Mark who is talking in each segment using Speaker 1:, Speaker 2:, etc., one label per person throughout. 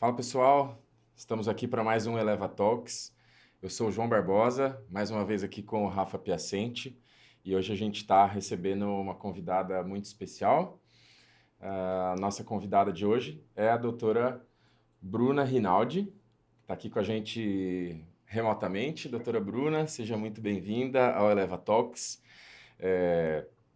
Speaker 1: Fala pessoal, estamos aqui para mais um Eleva Talks. Eu sou o João Barbosa, mais uma vez aqui com o Rafa Piacente e hoje a gente está recebendo uma convidada muito especial. A nossa convidada de hoje é a doutora Bruna Rinaldi, está aqui com a gente remotamente. Doutora Bruna, seja muito bem-vinda ao Eleva Talks.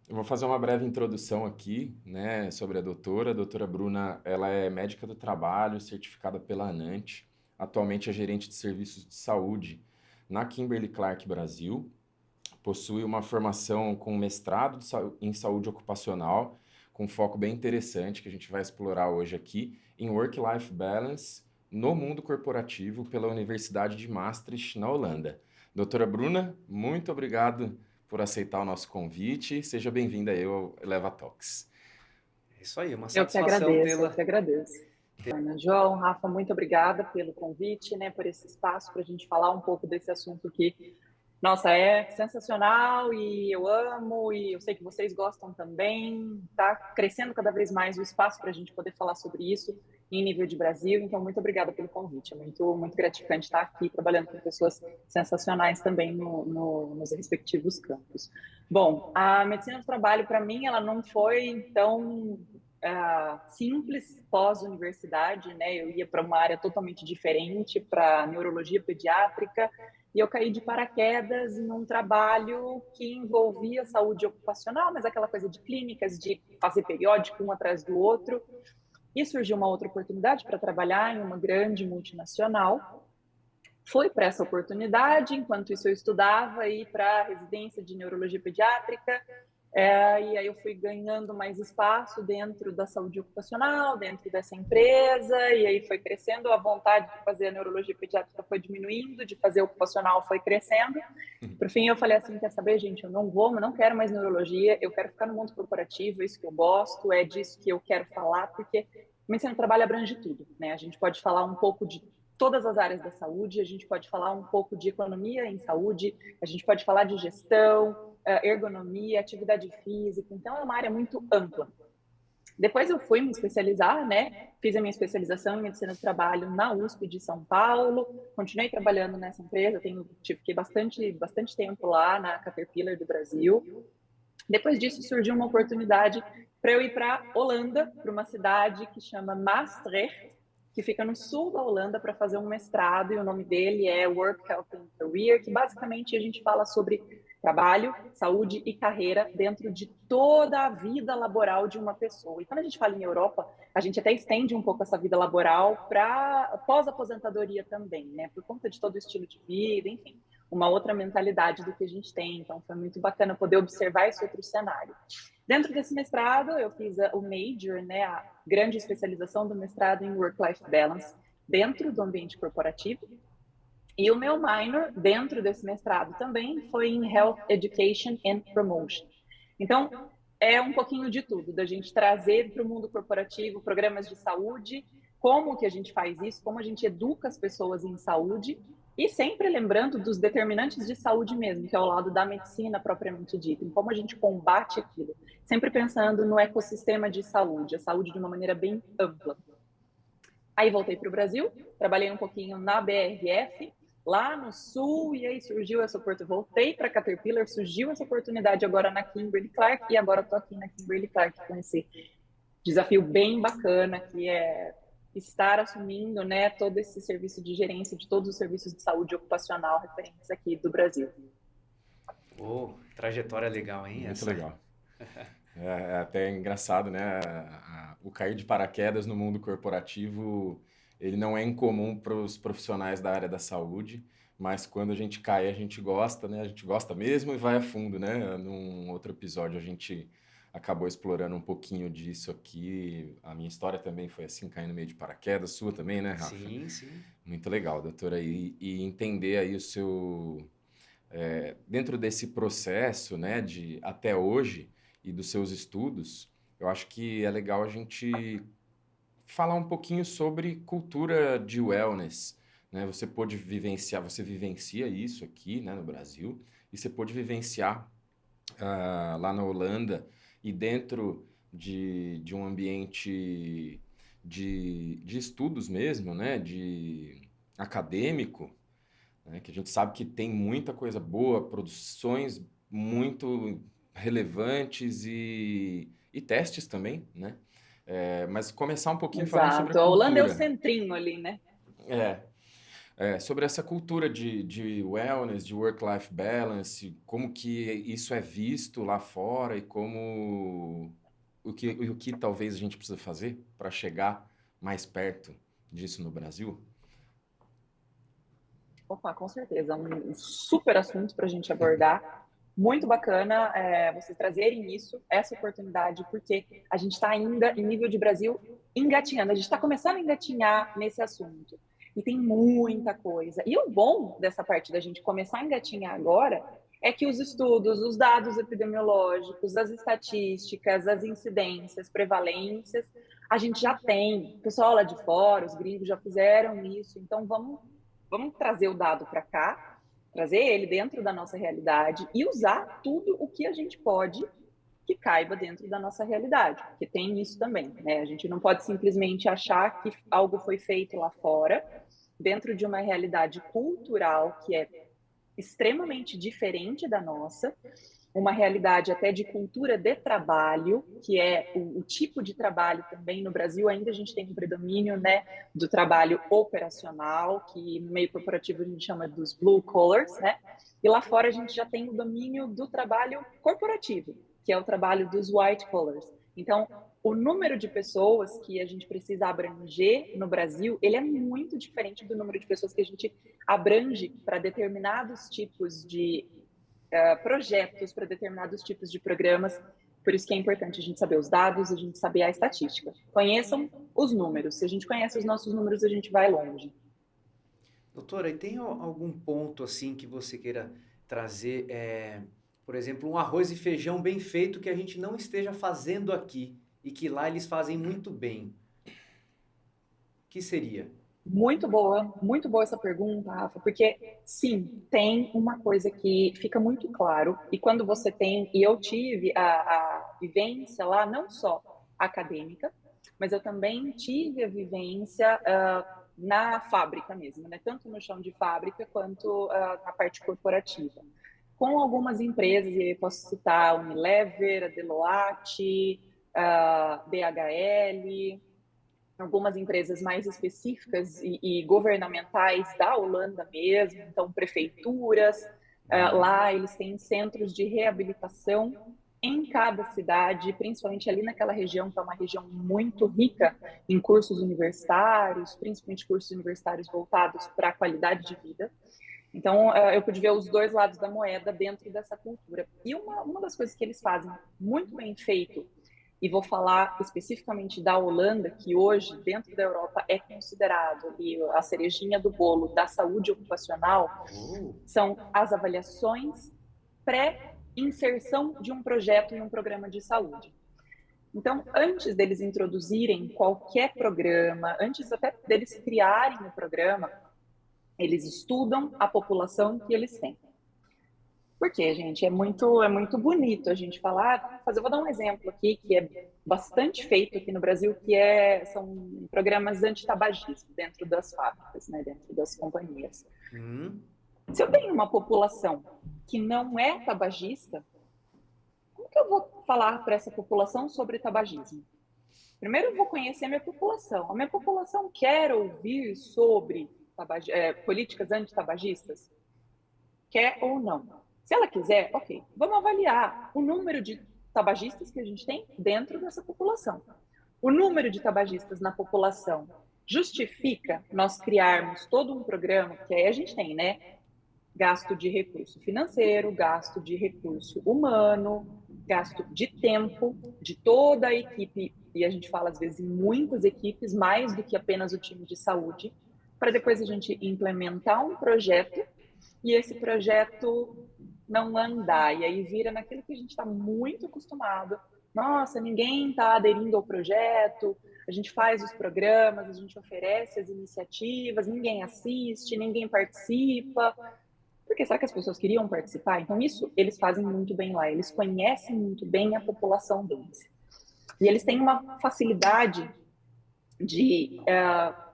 Speaker 1: Eu vou fazer uma breve introdução aqui, né, sobre a doutora. A doutora Bruna, ela é médica do trabalho, certificada pela ANANT. Atualmente é gerente de serviços de saúde na Kimberly-Clark Brasil. Possui uma formação com mestrado em saúde ocupacional, com um foco bem interessante que a gente vai explorar hoje aqui, em Work-Life Balance no mundo corporativo pela Universidade de Maastricht, na Holanda. Doutora Bruna, muito obrigado por aceitar o nosso convite. Seja bem-vinda aí ao Eleva Talks.
Speaker 2: É isso aí, uma
Speaker 3: Eu que
Speaker 2: satisfação
Speaker 3: agradeço,
Speaker 2: tê-la.
Speaker 3: eu que agradeço. Ana, João, Rafa, muito obrigada pelo convite, né, por esse espaço para a gente falar um pouco desse assunto que, nossa, é sensacional e eu amo e eu sei que vocês gostam também. Está crescendo cada vez mais o espaço para a gente poder falar sobre isso em nível de Brasil. Então, muito obrigada pelo convite. É muito gratificante estar aqui trabalhando com pessoas sensacionais também nos respectivos campos. Bom, a medicina do trabalho, para mim, ela não foi tão simples pós-universidade, né? Eu ia para uma área totalmente diferente, para neurologia pediátrica, e eu caí de paraquedas em um trabalho que envolvia saúde ocupacional, mas aquela coisa de clínicas, de fazer periódico um atrás do outro. E surgiu uma outra oportunidade para trabalhar em uma grande multinacional. Fui para essa oportunidade, enquanto isso eu estudava, ir para a residência de neurologia pediátrica, e aí eu fui ganhando mais espaço dentro da saúde ocupacional, dentro dessa empresa, e aí foi crescendo, a vontade de fazer a neurologia pediátrica foi diminuindo, de fazer ocupacional foi crescendo. Por fim, eu falei assim, quer saber, gente, eu não quero mais neurologia, eu quero ficar no mundo corporativo, é isso que eu gosto, é disso que eu quero falar, porque medicina do trabalho abrange tudo, né? A gente pode falar um pouco de todas as áreas da saúde, a gente pode falar um pouco de economia em saúde, a gente pode falar de gestão, ergonomia, atividade física, então é uma área muito ampla. Depois eu fui me especializar, né? Fiz a minha especialização em medicina do trabalho na USP de São Paulo, continuei trabalhando nessa empresa, fiquei bastante tempo lá na Caterpillar do Brasil. Depois disso surgiu uma oportunidade para eu ir para Holanda, para uma cidade que chama Maastricht, que fica no sul da Holanda, para fazer um mestrado, e o nome dele é Work, Health and Career, que basicamente a gente fala sobre trabalho, saúde e carreira dentro de toda a vida laboral de uma pessoa. E quando a gente fala em Europa, a gente até estende um pouco essa vida laboral para pós-aposentadoria também, né? Por conta de todo o estilo de vida, enfim, uma outra mentalidade do que a gente tem. Então, foi muito bacana poder observar esse outro cenário. Dentro desse mestrado, eu fiz o major, né, a grande especialização do mestrado em Work-Life Balance dentro do ambiente corporativo. E o meu minor, dentro desse mestrado também, foi em Health Education and Promotion. Então, é um pouquinho de tudo, da gente trazer para o mundo corporativo programas de saúde, como que a gente faz isso, como a gente educa as pessoas em saúde, e sempre lembrando dos determinantes de saúde mesmo, que é o lado da medicina propriamente dita, em como a gente combate aquilo, sempre pensando no ecossistema de saúde, a saúde de uma maneira bem ampla. Aí voltei para o Brasil, trabalhei um pouquinho na BRF, lá no sul, e aí surgiu essa oportunidade, voltei para a Caterpillar, surgiu essa oportunidade agora na Kimberly-Clark, e agora estou aqui na Kimberly-Clark com esse desafio bem bacana, que é estar assumindo, né, todo esse serviço de gerência de todos os serviços de saúde ocupacional referentes aqui do Brasil.
Speaker 2: Trajetória legal, hein?
Speaker 1: Muito legal. É até engraçado, né? O cair de paraquedas no mundo corporativo, ele não é incomum para os profissionais da área da saúde, mas quando a gente cai, a gente gosta, né? A gente gosta mesmo e vai a fundo, né? Num outro episódio a gente acabou explorando um pouquinho disso aqui. A minha história também foi assim, caindo no meio de paraquedas, sua também, né, Rafa?
Speaker 2: Sim, sim.
Speaker 1: Muito legal, doutora. E entender aí dentro desse processo, né, de até hoje e dos seus estudos, eu acho que é legal a gente falar um pouquinho sobre cultura de wellness, né? Você vivencia isso aqui, né, no Brasil, e você pôde vivenciar lá na Holanda e dentro de um ambiente de estudos mesmo, né, de acadêmico, né, que a gente sabe que tem muita coisa boa, produções muito relevantes e testes também, né? Mas começar um pouquinho falando sobre a
Speaker 3: Exato. A Holanda é o
Speaker 1: cultura.
Speaker 3: centrinho ali, né?
Speaker 1: É, sobre essa cultura de wellness, de work-life balance, como que isso é visto lá fora e como o que talvez a gente precisa fazer para chegar mais perto disso no Brasil?
Speaker 3: Opa, com certeza. Um super assunto para a gente abordar. Muito bacana vocês trazerem isso, essa oportunidade, porque a gente está ainda em nível de Brasil engatinhando. A gente está começando a engatinhar nesse assunto. E tem muita coisa. E o bom dessa parte da gente começar a engatinhar agora é que os estudos, os dados epidemiológicos, as estatísticas, as incidências, prevalências, a gente já tem. O pessoal lá de fora, os gringos já fizeram isso. Então, vamos trazer o dado para cá, trazer ele dentro da nossa realidade e usar tudo o que a gente pode que caiba dentro da nossa realidade, porque tem isso também, né? A gente não pode simplesmente achar que algo foi feito lá fora, dentro de uma realidade cultural que é extremamente diferente da nossa, uma realidade até de cultura de trabalho, que é o tipo de trabalho também no Brasil, ainda a gente tem um predomínio, né, do trabalho operacional, que no meio corporativo a gente chama dos blue collars, né, e lá fora a gente já tem o domínio do trabalho corporativo, que é o trabalho dos white collars. Então, o número de pessoas que a gente precisa abranger no Brasil, ele é muito diferente do número de pessoas que a gente abrange para determinados tipos de projetos, para determinados tipos de programas. Por isso que é importante a gente saber os dados, a gente saber a estatística. Conheçam os números. Se a gente conhece os nossos números, a gente vai longe.
Speaker 2: Doutora, e tem algum ponto assim que você queira trazer, por exemplo, um arroz e feijão bem feito que a gente não esteja fazendo aqui e que lá eles fazem muito bem? O que seria?
Speaker 3: Muito boa essa pergunta, Rafa, porque sim, tem uma coisa que fica muito claro, e quando você tem, e eu tive a vivência lá, não só acadêmica, mas eu também tive a vivência na fábrica mesmo, né? Tanto no chão de fábrica quanto na parte corporativa. Com algumas empresas, e eu posso citar a Unilever, a Deloitte, a DHL, algumas empresas mais específicas e governamentais da Holanda mesmo, então prefeituras, lá eles têm centros de reabilitação em cada cidade, principalmente ali naquela região, que é uma região muito rica em cursos universitários, principalmente cursos universitários voltados para a qualidade de vida. Então, eu pude ver os dois lados da moeda dentro dessa cultura. E uma das coisas que eles fazem muito bem feito, e vou falar especificamente da Holanda, que hoje, dentro da Europa, é considerado ali a cerejinha do bolo da saúde ocupacional, são as avaliações pré-inserção de um projeto em um programa de saúde. Então, antes deles introduzirem qualquer programa, antes até deles criarem o programa, eles estudam a população que eles têm. Porque, gente, é muito bonito a gente falar, vou dar um exemplo aqui que é bastante feito aqui no Brasil, são programas antitabagismo dentro das fábricas, né, dentro das companhias. Se eu tenho uma população que não é tabagista, como que eu vou falar para essa população sobre tabagismo? Primeiro eu vou conhecer a minha população. A minha população quer ouvir sobre políticas antitabagistas? Quer ou não? Se ela quiser, ok, vamos avaliar o número de tabagistas que a gente tem dentro dessa população. O número de tabagistas na população justifica nós criarmos todo um programa, que aí a gente tem, né? Gasto de recurso financeiro, gasto de recurso humano, gasto de tempo de toda a equipe, e a gente fala às vezes em muitas equipes, mais do que apenas o time de saúde, para depois a gente implementar um projeto e esse projeto não andar. E aí vira naquilo que a gente está muito acostumado. Nossa, ninguém está aderindo ao projeto, a gente faz os programas, a gente oferece as iniciativas, ninguém assiste, ninguém participa. Porque será que as pessoas queriam participar? Então, isso eles fazem muito bem lá, eles conhecem muito bem a população deles. E eles têm uma facilidade de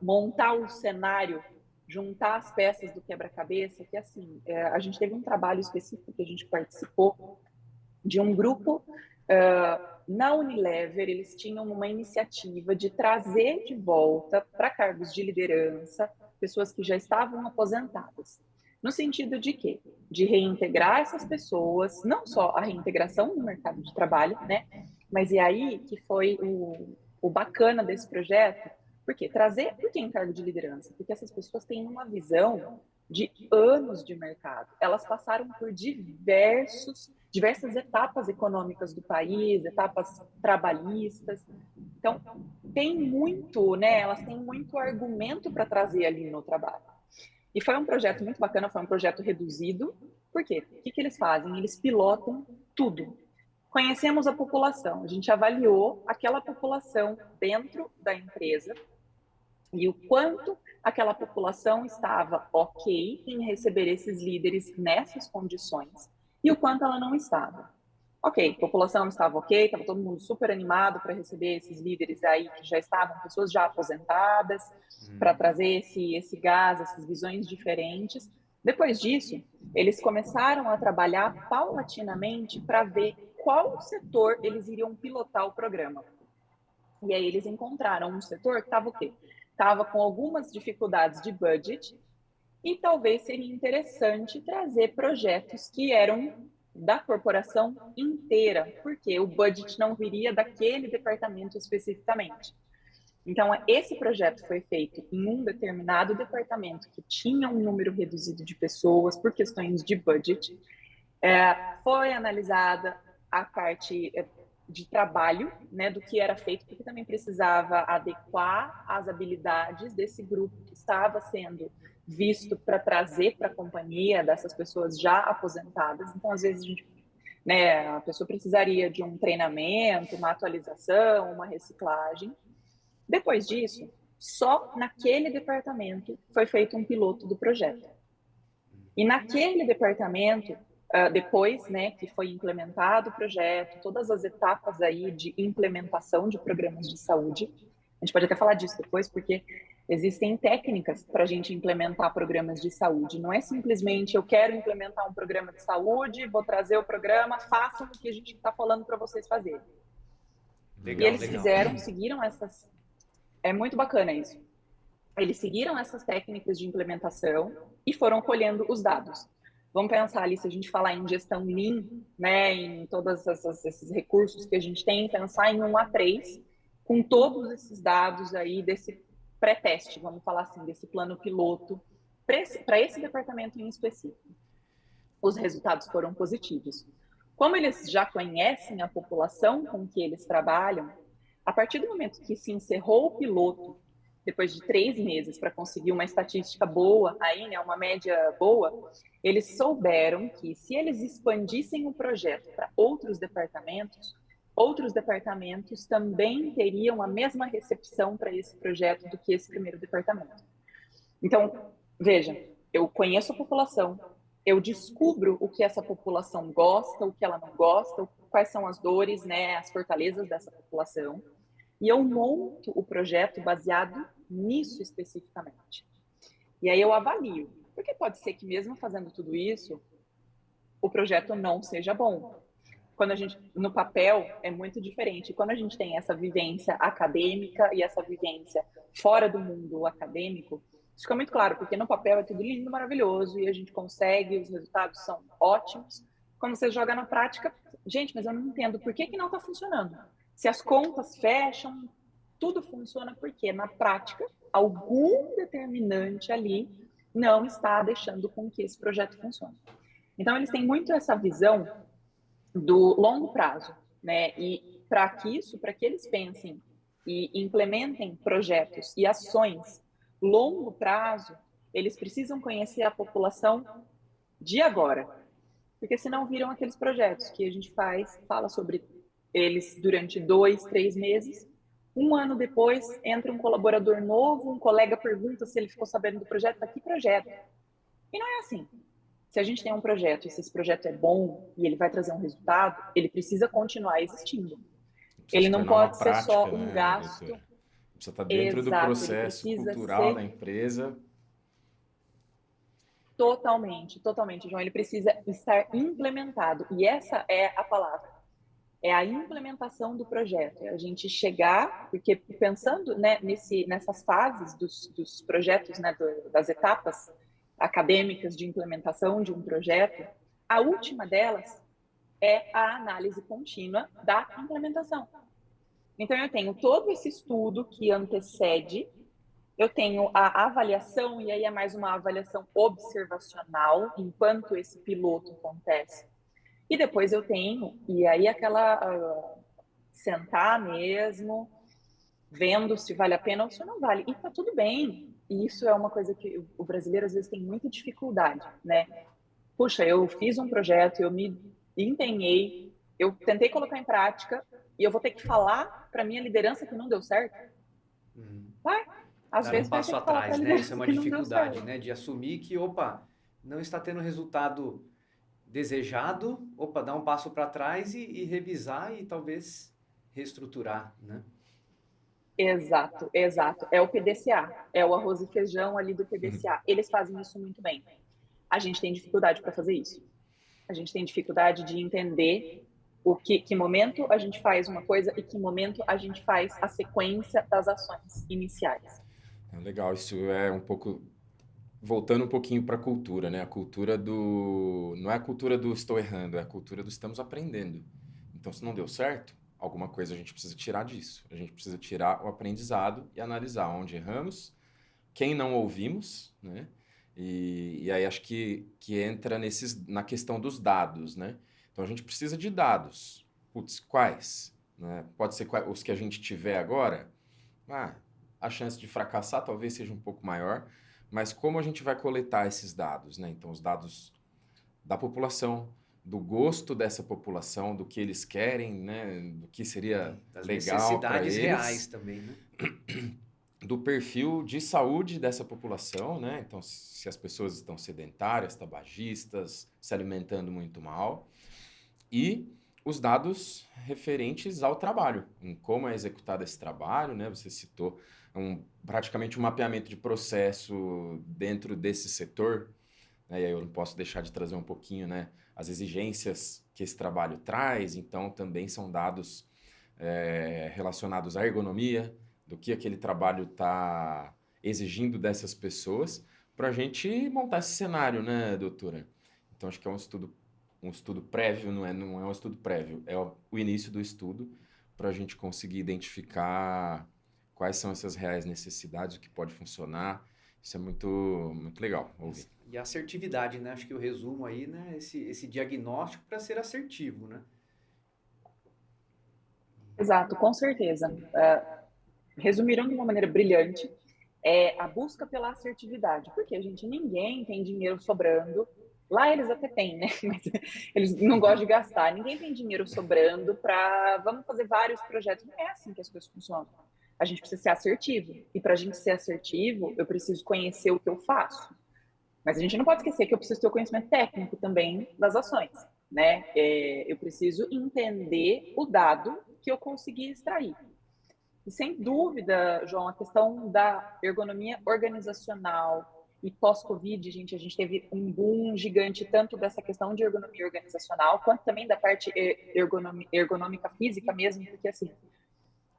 Speaker 3: montar o cenário, juntar as peças do quebra-cabeça, que assim, a gente teve um trabalho específico que a gente participou de um grupo na Unilever. Eles tinham uma iniciativa de trazer de volta para cargos de liderança pessoas que já estavam aposentadas. No sentido de quê? De reintegrar essas pessoas, não só a reintegração no mercado de trabalho, né? Mas e aí que foi o bacana desse projeto, porque trazer por que em cargo de liderança? Porque essas pessoas têm uma visão de anos de mercado. Elas passaram por diversas etapas econômicas do país, etapas trabalhistas. Então, tem muito, né? Elas têm muito argumento para trazer ali no trabalho. E foi um projeto muito bacana, foi um projeto reduzido. Por quê? O que eles fazem? Eles pilotam tudo. Conhecemos a população, a gente avaliou aquela população dentro da empresa e o quanto aquela população estava ok em receber esses líderes nessas condições e o quanto ela não estava. Ok, a população estava ok, estava todo mundo super animado para receber esses líderes aí que já estavam, pessoas já aposentadas, para trazer esse gás, essas visões diferentes. Depois disso, eles começaram a trabalhar paulatinamente para ver qual setor eles iriam pilotar o programa. E aí eles encontraram um setor que estava o quê? Estava com algumas dificuldades de budget e talvez seria interessante trazer projetos que eram da corporação inteira, porque o budget não viria daquele departamento especificamente. Então, esse projeto foi feito em um determinado departamento que tinha um número reduzido de pessoas por questões de budget. Foi analisada a parte de trabalho, né, do que era feito, porque também precisava adequar as habilidades desse grupo que estava sendo visto para trazer para a companhia dessas pessoas já aposentadas. Então, às vezes, a pessoa precisaria de um treinamento, uma atualização, uma reciclagem. Depois disso, só naquele departamento foi feito um piloto do projeto. E naquele departamento, depois, né, que foi implementado o projeto, todas as etapas aí de implementação de programas de saúde, a gente pode até falar disso depois, porque existem técnicas para a gente implementar programas de saúde. Não é simplesmente eu quero implementar um programa de saúde, vou trazer o programa, façam o que a gente está falando para vocês fazerem.
Speaker 2: Legal,
Speaker 3: e eles
Speaker 2: legal.
Speaker 3: seguiram essas... É muito bacana isso. Eles seguiram essas técnicas de implementação e foram colhendo os dados. Vamos pensar ali, se a gente falar em gestão Lean, né, em todos esses recursos que a gente tem, pensar em um A3, com todos esses dados aí desse pré-teste, vamos falar assim, desse plano piloto, para esse departamento em específico. Os resultados foram positivos. Como eles já conhecem a população com que eles trabalham, a partir do momento que se encerrou o piloto, depois de 3 meses, para conseguir uma estatística boa, aí, né, uma média boa, eles souberam que se eles expandissem o projeto para outros departamentos também teriam a mesma recepção para esse projeto do que esse primeiro departamento. Então, veja, eu conheço a população, eu descubro o que essa população gosta, o que ela não gosta, quais são as dores, né, as fortalezas dessa população, e eu monto o projeto baseado nisso especificamente. E aí eu avalio, porque pode ser que mesmo fazendo tudo isso, o projeto não seja bom. Quando a gente, no papel, é muito diferente. Quando a gente tem essa vivência acadêmica e essa vivência fora do mundo acadêmico, isso fica muito claro, porque no papel é tudo lindo, maravilhoso, e a gente consegue, os resultados são ótimos. Quando você joga na prática, gente, mas eu não entendo por que não está funcionando. Se as contas fecham, tudo funciona porque, na prática, algum determinante ali não está deixando com que esse projeto funcione. Então, eles têm muito essa visão do longo prazo, né? E para que eles pensem e implementem projetos e ações longo prazo, eles precisam conhecer a população de agora, porque senão viram aqueles projetos que a gente fala sobre eles durante 2, 3 meses. Um ano depois, entra um colaborador novo, um colega pergunta se ele ficou sabendo do projeto. Que projeto? E não é assim. Se a gente tem um projeto e se esse projeto é bom e ele vai trazer um resultado, ele precisa continuar existindo.
Speaker 1: Precisa
Speaker 3: Ele
Speaker 1: se
Speaker 3: não
Speaker 1: tornar uma
Speaker 3: pode ser
Speaker 1: prática,
Speaker 3: só um
Speaker 1: né,
Speaker 3: gasto.
Speaker 1: doutora? Precisa estar dentro do
Speaker 3: Exato, ele
Speaker 1: processo
Speaker 3: precisa
Speaker 1: cultural da
Speaker 3: ser
Speaker 1: empresa.
Speaker 3: totalmente, totalmente, João. Ele precisa estar implementado. E essa é a palavra. É a implementação do projeto. É a gente chegar, porque pensando, né, nessas fases dos projetos, né, das etapas acadêmicas de implementação de um projeto, a última delas é a análise contínua da implementação. Então, eu tenho todo esse estudo que antecede, eu tenho a avaliação, e aí é mais uma avaliação observacional, enquanto esse piloto acontece. E depois eu tenho, e aí sentar mesmo, vendo se vale a pena ou se não vale. E tá tudo bem. E isso é uma coisa que o brasileiro às vezes tem muita dificuldade, né? Puxa, eu fiz um projeto, eu me empenhei, eu tentei colocar em prática e eu vou ter que falar para minha liderança que não deu certo? Vai. Às
Speaker 2: Dar um
Speaker 3: vezes vai ter
Speaker 2: passo
Speaker 3: que falar para a
Speaker 2: atrás, né? Isso é
Speaker 3: liderança
Speaker 2: uma
Speaker 3: que não deu
Speaker 2: dificuldade,
Speaker 3: certo.
Speaker 2: né? De assumir que, opa, não está tendo o resultado desejado, opa, dar um passo para trás e revisar e talvez reestruturar, né?
Speaker 3: Exato, exato. É o PDCA, é o arroz e feijão ali do PDCA. Eles fazem isso muito bem. A gente tem dificuldade para fazer isso. A gente tem dificuldade de entender que momento a gente faz uma coisa e que momento a gente faz a sequência das ações iniciais.
Speaker 1: Legal, isso é um pouco voltando um pouquinho para a cultura, né? A cultura do não é a cultura do estou errando, é a cultura do estamos aprendendo. Então, se não deu certo, alguma coisa a gente precisa tirar disso. A gente precisa tirar o aprendizado e analisar onde erramos, quem não ouvimos, né? E aí acho que entra na questão dos dados, né? Então a gente precisa de dados. Putz, quais? Né? Pode ser os que a gente tiver agora? Ah, a chance de fracassar talvez seja um pouco maior, mas como a gente vai coletar esses dados, né? Então os dados da população, do gosto dessa população, do que eles querem, né? Do que seria
Speaker 2: Das
Speaker 1: legal para
Speaker 2: necessidades reais
Speaker 1: eles,
Speaker 2: também, né?
Speaker 1: do perfil de saúde dessa população, né? Então, se as pessoas estão sedentárias, tabagistas, se alimentando muito mal, e os dados referentes ao trabalho, em como é executado esse trabalho, né? Você citou praticamente um mapeamento de processo dentro desse setor, né? E aí eu não posso deixar de trazer um pouquinho, né? As exigências que esse trabalho traz, então também são dados relacionados à ergonomia, do que aquele trabalho está exigindo dessas pessoas, para a gente montar esse cenário, né, doutora? Então, acho que é um estudo prévio, não é um estudo prévio, é o início do estudo, para a gente conseguir identificar quais são essas reais necessidades, o que pode funcionar. Isso é muito, muito legal ouvir.
Speaker 2: E a assertividade, né? Acho que o resumo aí, né? Esse diagnóstico para ser assertivo, né?
Speaker 3: Exato, com certeza. Resumiram de uma maneira brilhante, é a busca pela assertividade. Porque, gente, ninguém tem dinheiro sobrando. Lá eles até têm, né? Mas eles não gostam de gastar. Ninguém tem dinheiro sobrando para vamos fazer vários projetos. Não é assim que as coisas funcionam. A gente precisa ser assertivo. E para a gente ser assertivo, eu preciso conhecer o que eu faço. Mas a gente não pode esquecer que eu preciso ter o conhecimento técnico também das ações, né? Eu preciso entender o dado que eu consegui extrair. E sem dúvida, João, a questão da ergonomia organizacional e pós-Covid, gente, a gente teve um boom gigante tanto dessa questão de ergonomia organizacional quanto também da parte ergonômica física mesmo, porque assim,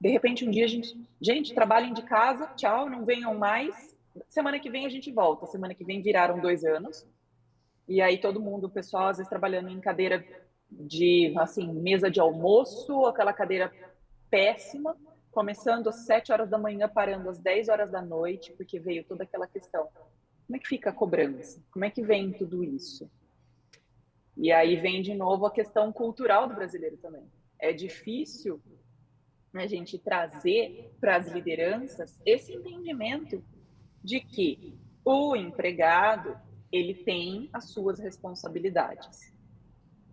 Speaker 3: de repente um dia gente, trabalhem de casa, tchau, não venham mais, semana que vem a gente volta, semana que vem viraram 2 anos, e aí todo mundo, o pessoal às vezes trabalhando em cadeira de, assim, mesa de almoço, aquela cadeira péssima, começando às 7 horas da manhã, parando às 10 horas da noite, porque veio toda aquela questão. Como é que fica a cobrança? Como é que vem tudo isso? E aí vem de novo a questão cultural do brasileiro também. É difícil a gente trazer para as lideranças esse entendimento de que o empregado ele tem as suas responsabilidades.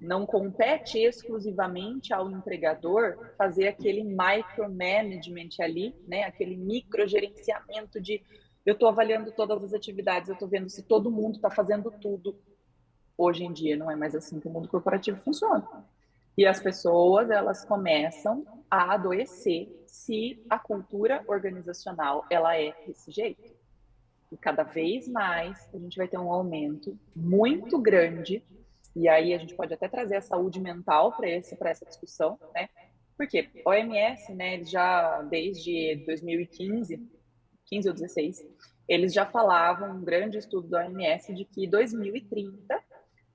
Speaker 3: Não compete exclusivamente ao empregador fazer aquele micromanagement ali, né? Aquele microgerenciamento de eu estou avaliando todas as atividades, eu estou vendo se todo mundo está fazendo tudo. Hoje em dia não é mais assim que o mundo corporativo funciona. E as pessoas elas começam a adoecer se a cultura organizacional ela é desse jeito. E cada vez mais a gente vai ter um aumento muito grande, e aí a gente pode até trazer a saúde mental para essa discussão, né? Porque a OMS, né, eles já desde 2015, 15 ou 16, eles já falavam, um grande estudo da OMS, de que 2030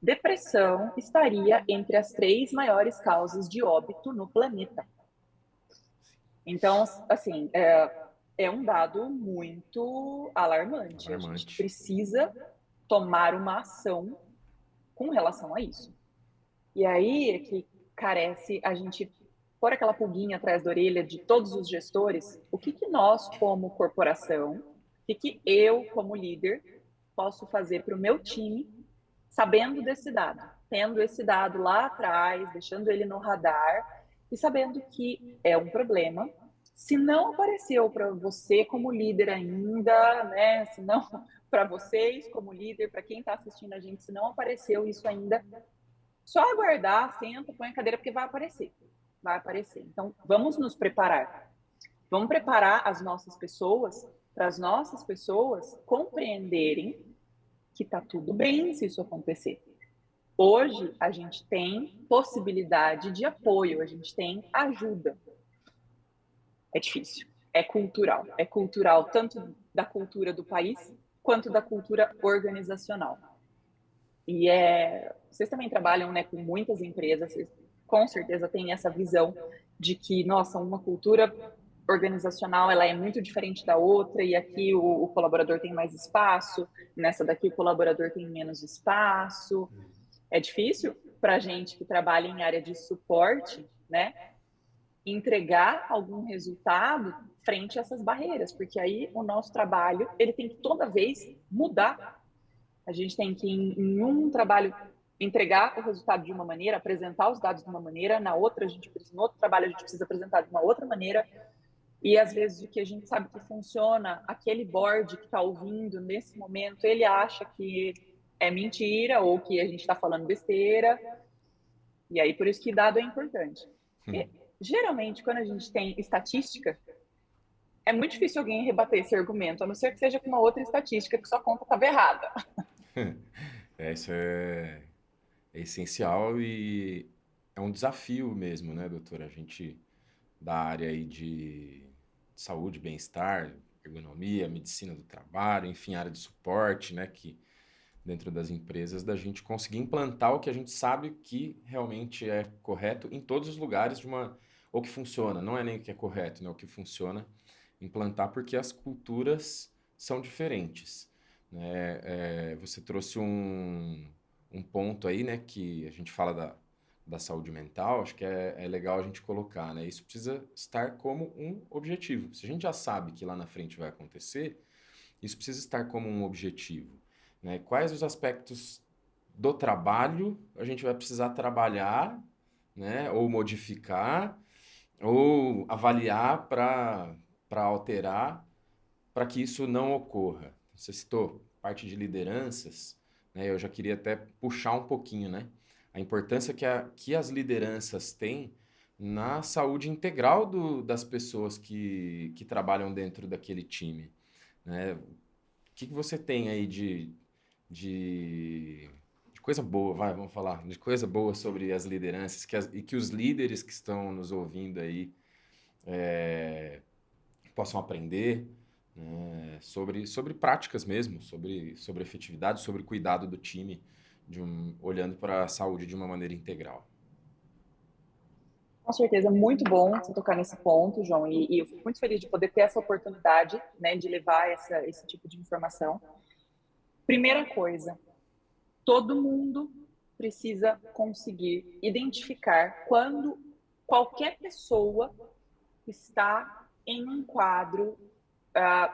Speaker 3: depressão estaria entre as 3 maiores causas de óbito no planeta. Então, assim, é um dado muito alarmante. A gente precisa tomar uma ação com relação a isso. E aí é que carece a gente pôr aquela pulguinha atrás da orelha de todos os gestores, o que nós, como corporação, o que eu, como líder, posso fazer para o meu time, sabendo desse dado, tendo esse dado lá atrás, deixando ele no radar e sabendo que é um problema. Se não apareceu para você como líder ainda, né? Se não para vocês como líder, para quem está assistindo a gente, se não apareceu isso ainda, só aguardar, senta, põe a cadeira, porque vai aparecer. Vai aparecer. Então, vamos nos preparar. Vamos preparar as nossas pessoas, para as nossas pessoas compreenderem que está tudo bem se isso acontecer. Hoje, a gente tem possibilidade de apoio, a gente tem ajuda. É difícil. É cultural. É cultural tanto da cultura do país, quanto da cultura organizacional. E vocês também trabalham, né, com muitas empresas, vocês com certeza têm essa visão de que, nossa, uma cultura organizacional ela é muito diferente da outra, e aqui o colaborador tem mais espaço, nessa daqui o colaborador tem menos espaço. É difícil para a gente que trabalha em área de suporte, né, entregar algum resultado frente a essas barreiras, porque aí o nosso trabalho ele tem que toda vez mudar. A gente tem que, em um trabalho, entregar o resultado de uma maneira, apresentar os dados de uma maneira, no outro trabalho a gente precisa apresentar de uma outra maneira, e às vezes o que a gente sabe que funciona, aquele board que está ouvindo nesse momento, ele acha que é mentira ou que a gente está falando besteira, e aí por isso que dado é importante. E, geralmente, quando a gente tem estatística, é muito difícil alguém rebater esse argumento, a não ser que seja com uma outra estatística que sua conta estava errada.
Speaker 1: Isso é essencial e é um desafio mesmo, né, doutora? A gente, da área aí de saúde, bem-estar, ergonomia, medicina do trabalho, enfim, área de suporte, né, que dentro das empresas, da gente conseguir implantar o que a gente sabe que realmente é correto em todos os lugares ou que funciona, não é nem o que é correto, né, o que funciona, implantar porque as culturas são diferentes, né? Você trouxe um ponto aí, né, que a gente fala da saúde mental, acho que é legal a gente colocar, né? Isso precisa estar como um objetivo. Se a gente já sabe que lá na frente vai acontecer, isso precisa estar como um objetivo, né? Quais os aspectos do trabalho a gente vai precisar trabalhar, né? Ou modificar, ou avaliar para alterar, para que isso não ocorra. Você citou parte de lideranças, né? Eu já queria até puxar um pouquinho, né? A importância que as lideranças têm na saúde integral das pessoas que trabalham dentro daquele time, né? O que você tem aí de coisa boa, vamos falar, de coisa boa sobre as lideranças e que os líderes que estão nos ouvindo aí possam aprender, né, sobre práticas mesmo, sobre efetividade, sobre cuidado do time, olhando para a saúde de uma maneira integral.
Speaker 3: Com certeza, muito bom você tocar nesse ponto, João, e eu fico muito feliz de poder ter essa oportunidade, né, de levar esse tipo de informação. Primeira coisa, todo mundo precisa conseguir identificar quando qualquer pessoa está em um quadro.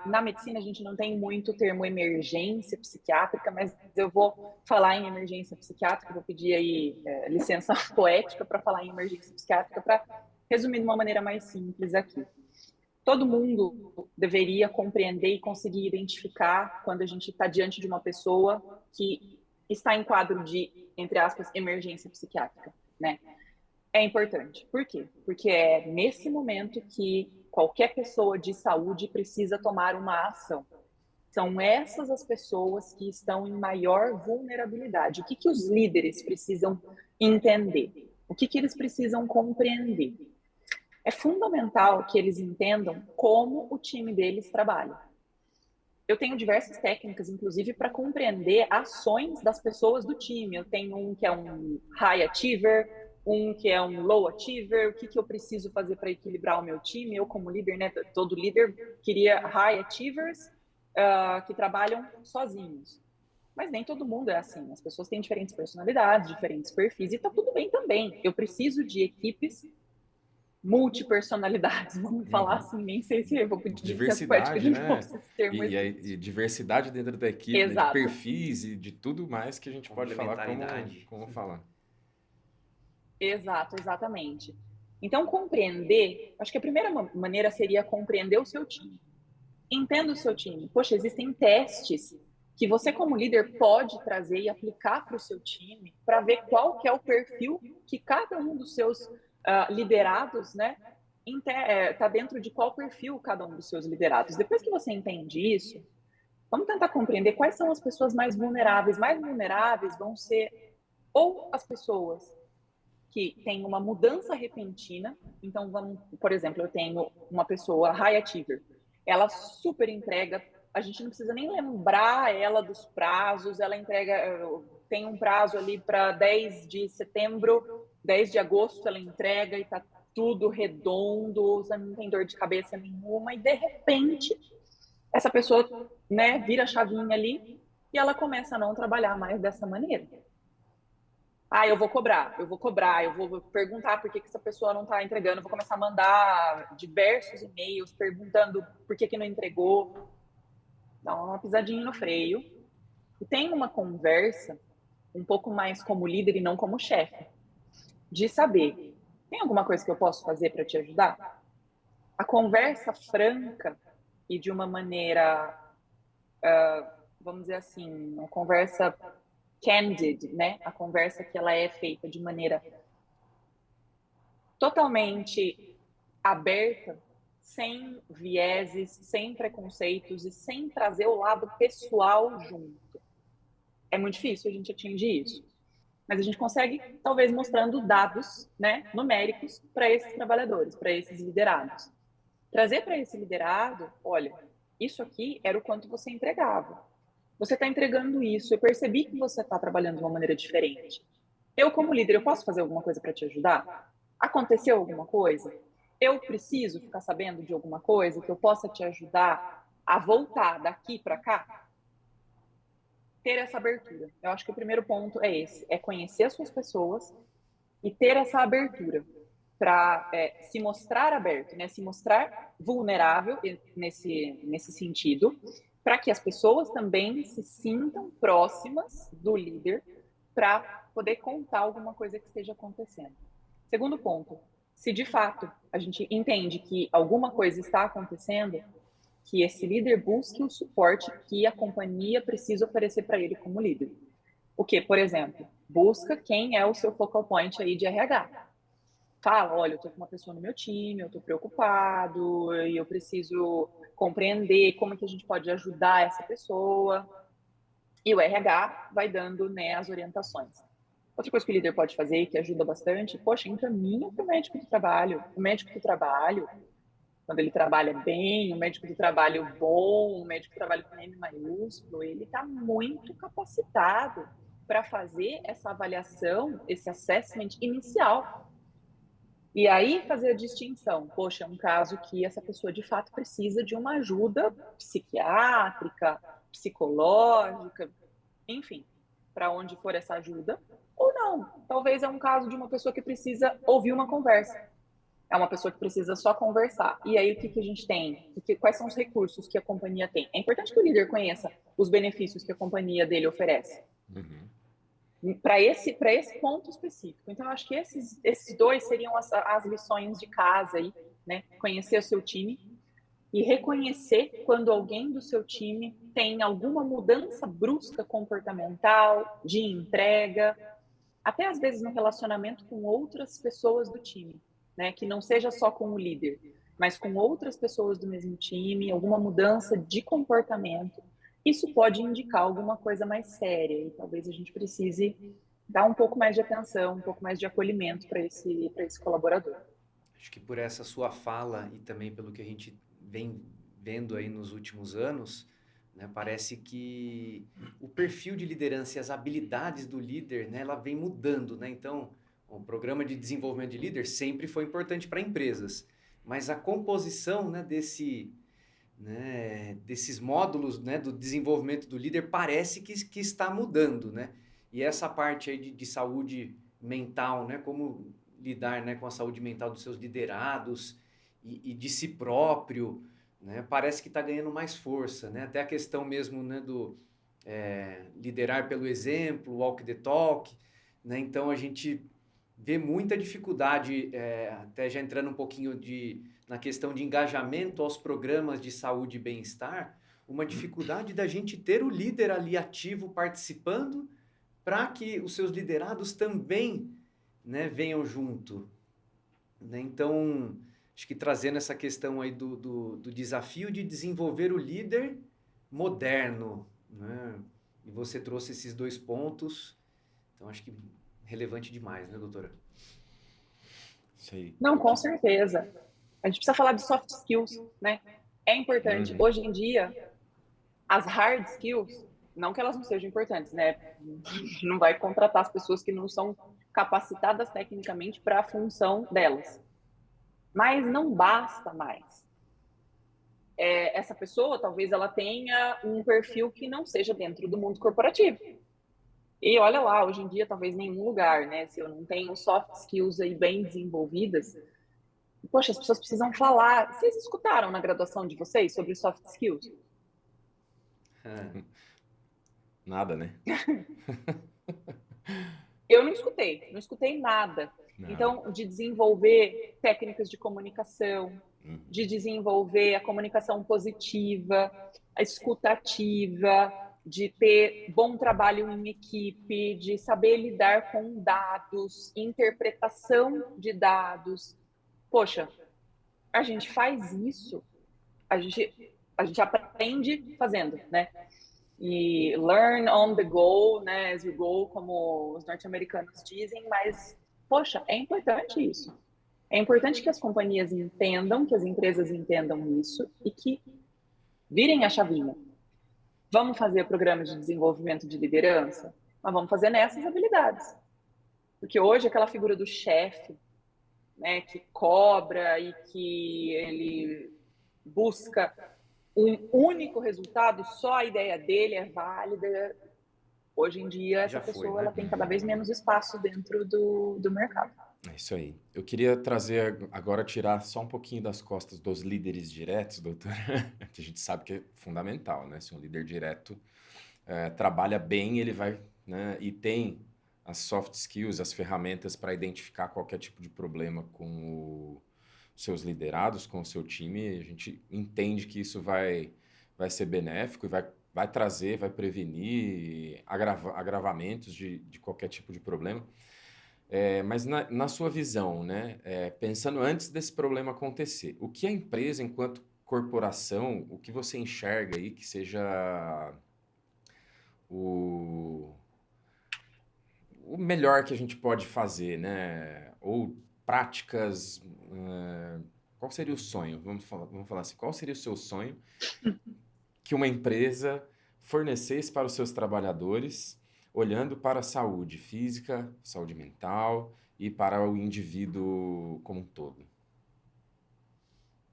Speaker 3: Na medicina, a gente não tem muito o termo emergência psiquiátrica, mas eu vou falar em emergência psiquiátrica, vou pedir aí licença poética para falar em emergência psiquiátrica, para resumir de uma maneira mais simples aqui. Todo mundo deveria compreender e conseguir identificar quando a gente está diante de uma pessoa que está em quadro de, entre aspas, emergência psiquiátrica, né? É importante. Por quê? Porque é nesse momento que qualquer pessoa de saúde precisa tomar uma ação. São essas as pessoas que estão em maior vulnerabilidade. O que os líderes precisam entender? O que eles precisam compreender? É fundamental que eles entendam como o time deles trabalha. Eu tenho diversas técnicas, inclusive, para compreender ações das pessoas do time. Eu tenho um que é um high achiever, um que é um low achiever, o que eu preciso fazer para equilibrar o meu time. Eu, como líder, né, todo líder queria high achievers que trabalham sozinhos. Mas nem todo mundo é assim. As pessoas têm diferentes personalidades, diferentes perfis, e está tudo bem também. Eu preciso de equipes multipersonalidades, vamos falar assim, nem sei se eu vou pedir licença poética
Speaker 1: Diversidade,
Speaker 3: de novo,
Speaker 1: né?
Speaker 3: se esse termo
Speaker 1: E,
Speaker 3: existe.
Speaker 1: e diversidade dentro da equipe, né? De
Speaker 3: Exato,
Speaker 1: perfis e de tudo mais que a gente pode falar
Speaker 2: Complementaridade.
Speaker 1: como falar.
Speaker 3: exato, exatamente. Então, compreender, acho que a primeira maneira seria compreender o seu time. Entenda o seu time. Poxa, existem testes que você, como líder, pode trazer e aplicar para o seu time para ver qual que é o perfil que cada um dos seus liderados, né, está dentro de qual perfil cada um dos seus liderados. Depois que você entende isso, vamos tentar compreender quais são as pessoas mais vulneráveis. Mais vulneráveis vão ser ou as pessoas que têm uma mudança repentina. Então, vamos, por exemplo, eu tenho uma pessoa high achiever, ela super entrega, a gente não precisa nem lembrar ela dos prazos, ela entrega, tem um prazo ali para 10 de setembro, 10 de agosto ela entrega e está tudo redondo, você não tem dor de cabeça nenhuma, e de repente essa pessoa, né, vira a chavinha ali e ela começa a não trabalhar mais dessa maneira. Ah, eu vou perguntar por que essa pessoa não está entregando, vou começar a mandar diversos e-mails perguntando por que não entregou. Dá uma pisadinha no freio. E tem uma conversa, um pouco mais como líder e não como chefe, de saber, tem alguma coisa que eu posso fazer para te ajudar? A conversa franca e de uma maneira, vamos dizer assim, uma conversa candid, né? A conversa que ela é feita de maneira totalmente aberta, sem vieses, sem preconceitos e sem trazer o lado pessoal junto. É muito difícil a gente atingir isso, mas a gente consegue, talvez, mostrando dados, né, numéricos para esses trabalhadores, para esses liderados. Trazer para esse liderado, olha, isso aqui era o quanto você entregava. Você está entregando isso, eu percebi que você está trabalhando de uma maneira diferente. Eu, como líder, eu posso fazer alguma coisa para te ajudar? Aconteceu alguma coisa? Eu preciso ficar sabendo de alguma coisa que eu possa te ajudar a voltar daqui para cá? Ter essa abertura. Eu acho que o primeiro ponto é esse, é conhecer as suas pessoas e ter essa abertura para se mostrar aberto, né? Se mostrar vulnerável nesse sentido, para que as pessoas também se sintam próximas do líder para poder contar alguma coisa que esteja acontecendo. Segundo ponto, se de fato a gente entende que alguma coisa está acontecendo, que esse líder busque o suporte que a companhia precisa oferecer para ele como líder. O que, por exemplo, busca quem é o seu focal point aí de RH. Fala, olha, eu estou com uma pessoa no meu time, eu estou preocupado, e eu preciso compreender como é que a gente pode ajudar essa pessoa. E o RH vai dando, né, as orientações. Outra coisa que o líder pode fazer, que ajuda bastante, poxa, encaminha para o médico do trabalho. O médico do trabalho, quando ele trabalha bem, o médico do trabalho bom, o médico do trabalho com M maiúsculo, ele está muito capacitado para fazer essa avaliação, esse assessment inicial. E aí fazer a distinção, poxa, é um caso que essa pessoa de fato precisa de uma ajuda psiquiátrica, psicológica, enfim, para onde for essa ajuda, ou não. Talvez é um caso de uma pessoa que precisa ouvir uma conversa. É uma pessoa que precisa só conversar. E aí o que a gente tem? Quais são os recursos que a companhia tem? É importante que o líder conheça os benefícios que a companhia dele oferece.
Speaker 1: Uhum.
Speaker 3: Para esse ponto específico. Então, eu acho que esses dois seriam as lições de casa aí, né? Conhecer o seu time e reconhecer quando alguém do seu time tem alguma mudança brusca comportamental, de entrega, até às vezes no relacionamento com outras pessoas do time, né? Que não seja só com o líder. mas com outras pessoas do mesmo time, alguma mudança de comportamento, isso pode indicar alguma coisa mais séria e talvez a gente precise dar um pouco mais de atenção, um pouco mais de acolhimento para esse colaborador.
Speaker 2: Acho que por essa sua fala e também pelo que a gente vem vendo aí nos últimos anos, né, parece que o perfil de liderança e as habilidades do líder, né, ela vem mudando, né? Então, o programa de desenvolvimento de líder sempre foi importante para empresas, mas a composição, né, desses módulos, né, do desenvolvimento do líder parece que está mudando, né? E essa parte aí de saúde mental, né, como lidar, né, com a saúde mental dos seus liderados e de si próprio, né, parece que está ganhando mais força, né? Até a questão mesmo, né, do liderar pelo exemplo, walk the talk, né? Então a gente vê muita dificuldade, até já entrando um pouquinho na questão de engajamento aos programas de saúde e bem-estar, uma dificuldade da gente ter o líder ali ativo participando para que os seus liderados também, né, venham junto, né? Então, acho que trazendo essa questão aí do desafio de desenvolver o líder moderno, né? E você trouxe esses 2 pontos, então acho que relevante demais, né, doutora?
Speaker 1: Isso aí.
Speaker 3: Não, com certeza. A gente precisa falar de soft skills, né? É importante. Hoje em dia, as hard skills, não que elas não sejam importantes, né? Não vai contratar as pessoas que não são capacitadas tecnicamente para a função delas. Mas não basta mais. Essa pessoa, talvez ela tenha um perfil que não seja dentro do mundo corporativo. E olha lá, hoje em dia, talvez nenhum lugar, né? Se eu não tenho soft skills aí bem desenvolvidas, poxa, as pessoas precisam falar. Vocês escutaram na graduação de vocês sobre soft skills?
Speaker 1: Nada, né?
Speaker 3: Eu não escutei nada.
Speaker 1: Nada.
Speaker 3: Então, de desenvolver técnicas de comunicação, de desenvolver a comunicação positiva, a escuta ativa, de ter bom trabalho em equipe, de saber lidar com dados, interpretação de dados. Poxa, a gente faz isso, a gente aprende fazendo, né? E learn on the go, né, as you go, como os norte-americanos dizem, mas, poxa, é importante isso. É importante que as companhias entendam, que as empresas entendam isso e que virem a chavinha. Vamos fazer programas de desenvolvimento de liderança, mas vamos fazer nessas habilidades. Porque hoje aquela figura do chefe, né, que cobra e que ele busca um único resultado, só a ideia dele é válida. Hoje em dia, essa pessoa ela tem cada vez menos espaço dentro do mercado.
Speaker 1: É isso aí. Eu queria trazer agora, tirar só um pouquinho das costas dos líderes diretos, doutor, que a gente sabe que é fundamental, né? Se um líder direto trabalha bem, ele vai, né, e tem as soft skills, as ferramentas para identificar qualquer tipo de problema com os seus liderados, com o seu time, a gente entende que isso vai ser benéfico e vai trazer, vai prevenir agravamentos de qualquer tipo de problema. Mas na sua visão, né, pensando antes desse problema acontecer, o que a empresa, enquanto corporação, o que você enxerga aí que seja o melhor que a gente pode fazer, né? Ou práticas. Qual seria o sonho? Vamos falar assim, qual seria o seu sonho que uma empresa fornecesse para os seus trabalhadores, olhando para a saúde física, saúde mental e para o indivíduo como um todo?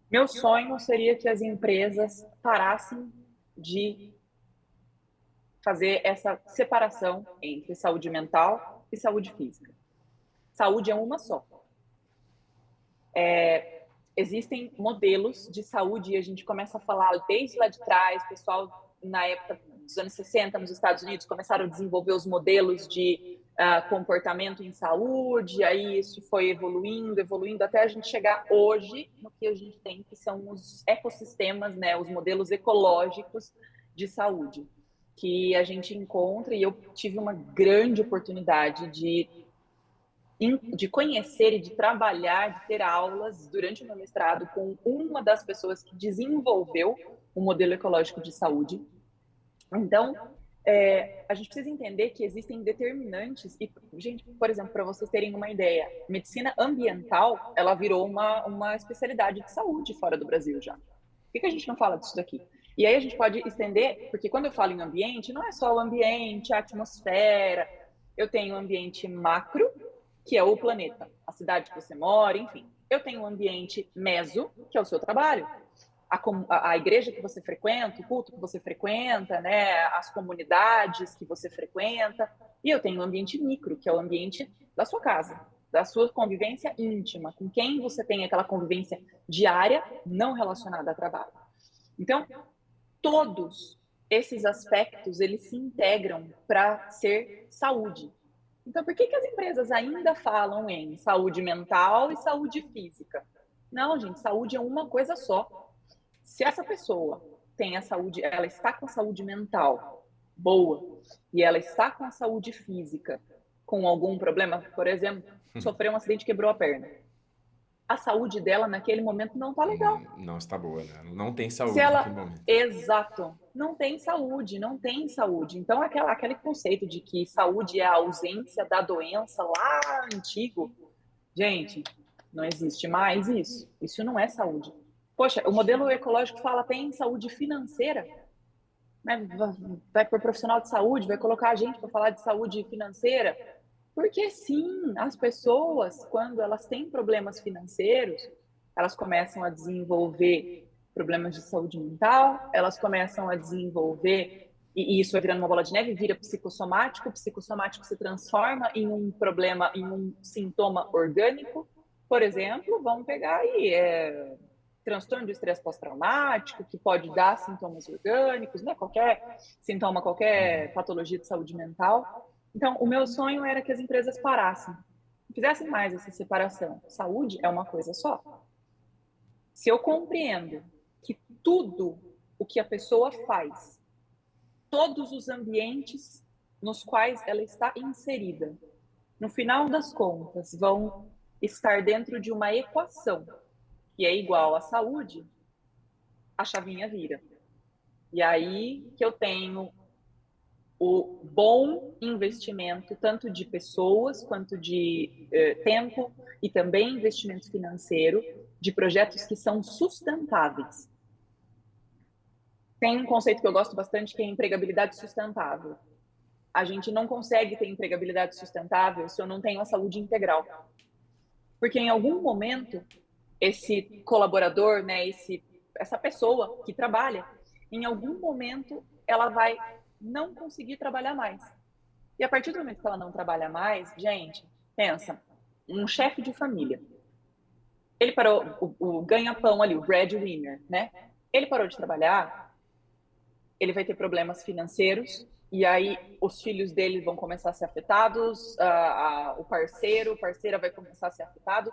Speaker 3: Meu sonho seria que as empresas parassem de fazer essa separação entre saúde mental e saúde física. Saúde é uma só. Existem modelos de saúde e a gente começa a falar desde lá de trás, pessoal na época dos anos 60 nos Estados Unidos começaram a desenvolver os modelos de comportamento em saúde, aí isso foi evoluindo até a gente chegar hoje no que a gente tem, que são os ecossistemas, né, os modelos ecológicos de saúde, que a gente encontra, e eu tive uma grande oportunidade de de conhecer e de trabalhar, de ter aulas durante o meu mestrado com uma das pessoas que desenvolveu o modelo ecológico de saúde. Então, a gente precisa entender que existem determinantes e, gente, por exemplo, para vocês terem uma ideia, medicina ambiental, ela virou uma especialidade de saúde fora do Brasil já. Por que a gente não fala disso daqui? E aí a gente pode estender, porque quando eu falo em ambiente, não é só o ambiente, a atmosfera, eu tenho o ambiente macro, que é o planeta, a cidade que você mora, enfim. Eu tenho o ambiente meso, que é o seu trabalho, a igreja que você frequenta, o culto que você frequenta, né, as comunidades que você frequenta, e eu tenho o ambiente micro, que é o ambiente da sua casa, da sua convivência íntima, com quem você tem aquela convivência diária não relacionada a trabalho. Então, todos esses aspectos, eles se integram para ser saúde. Então, por que as empresas ainda falam em saúde mental e saúde física? Não, gente, saúde é uma coisa só. Se essa pessoa tem a saúde, ela está com a saúde mental boa e ela está com a saúde física com algum problema, por exemplo, sofreu um acidente e quebrou a perna, a saúde dela naquele momento não está legal.
Speaker 1: Não está boa, né? Não tem
Speaker 3: Se
Speaker 1: saúde naquele
Speaker 3: ela,
Speaker 1: momento.
Speaker 3: exato, não tem saúde, não tem saúde. Então, aquele conceito de que saúde é a ausência da doença lá antigo, gente, não existe mais isso. Isso não é saúde. Poxa, o modelo ecológico fala tem saúde financeira, né? Vai para o profissional de saúde, vai colocar a gente para falar de saúde financeira, porque sim, as pessoas, quando elas têm problemas financeiros, elas começam a desenvolver problemas de saúde mental, elas começam a desenvolver, e isso vai virando uma bola de neve, vira psicossomático, o psicossomático se transforma em um problema, em um sintoma orgânico. Por exemplo, vamos pegar aí transtorno de estresse pós-traumático, que pode dar sintomas orgânicos, né? Qualquer sintoma, qualquer patologia de saúde mental. Então, o meu sonho era que as empresas parassem, fizessem mais essa separação. Saúde é uma coisa só. Se eu compreendo que tudo o que a pessoa faz, todos os ambientes nos quais ela está inserida, no final das contas, vão estar dentro de uma equação que é igual à saúde, a chavinha vira. E aí que eu tenho o bom investimento, tanto de pessoas quanto de tempo e também investimento financeiro de projetos que são sustentáveis. Tem um conceito que eu gosto bastante que é empregabilidade sustentável. A gente não consegue ter empregabilidade sustentável se eu não tenho a saúde integral. Porque em algum momento, esse colaborador, né, essa pessoa que trabalha, em algum momento ela vai não conseguir trabalhar mais. E a partir do momento que ela não trabalha mais, gente, pensa, um chefe de família, ele parou, o ganha-pão ali, o breadwinner, né? Ele parou de trabalhar, ele vai ter problemas financeiros, e aí os filhos dele vão começar a ser afetados, o parceira vai começar a ser afetado,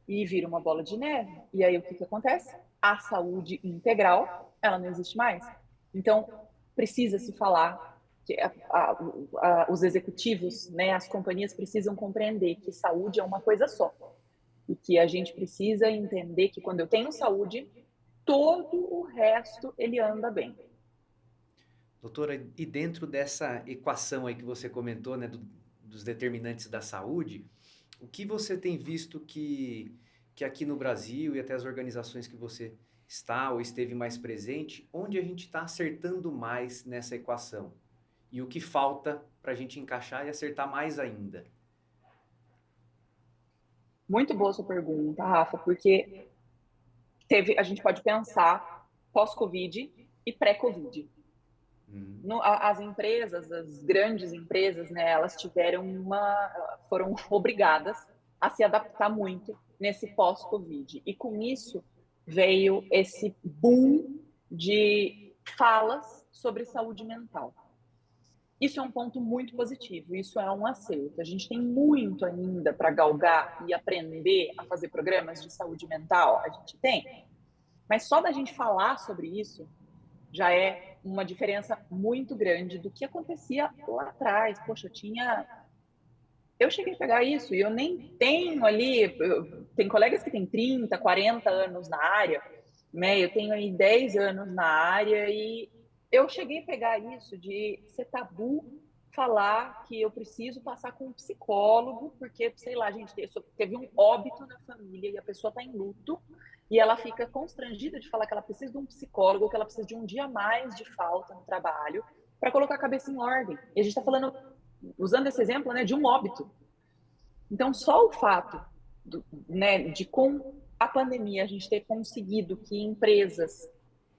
Speaker 3: e vira uma bola de neve. E aí o que acontece? A saúde integral, ela não existe mais. Então, precisa se falar que os executivos, né, as companhias precisam compreender que saúde é uma coisa só. E que a gente precisa entender que quando eu tenho saúde, todo o resto ele anda bem.
Speaker 2: Doutora, e dentro dessa equação aí que você comentou, né, dos determinantes da saúde, o que você tem visto que aqui no Brasil e até as organizações que você está ou esteve mais presente, onde a gente está acertando mais nessa equação? E o que falta para a gente encaixar e acertar mais ainda?
Speaker 3: Muito boa sua pergunta, Rafa, porque a gente pode pensar pós-Covid e pré-Covid. As empresas, as grandes empresas, né, elas foram obrigadas a se adaptar muito nesse pós-Covid. E com isso veio esse boom de falas sobre saúde mental. Isso é um ponto muito positivo, isso é um acerto. A gente tem muito ainda para galgar e aprender a fazer programas de saúde mental, a gente tem. Mas só da gente falar sobre isso já é uma diferença muito grande do que acontecia lá atrás. Poxa, eu tinha eu cheguei a pegar isso e eu nem tenho ali. Tem colegas que têm 30, 40 anos na área, né? Eu tenho aí 10 anos na área e eu cheguei a pegar isso de ser tabu falar que eu preciso passar com um psicólogo, porque, sei lá, gente, teve um óbito na família e a pessoa está em luto e ela fica constrangida de falar que ela precisa de um psicólogo, que ela precisa de um dia a mais de falta no trabalho para colocar a cabeça em ordem. E a gente está falando, usando esse exemplo, né, de um óbito. Então, só o fato né, de com a pandemia a gente ter conseguido que empresas.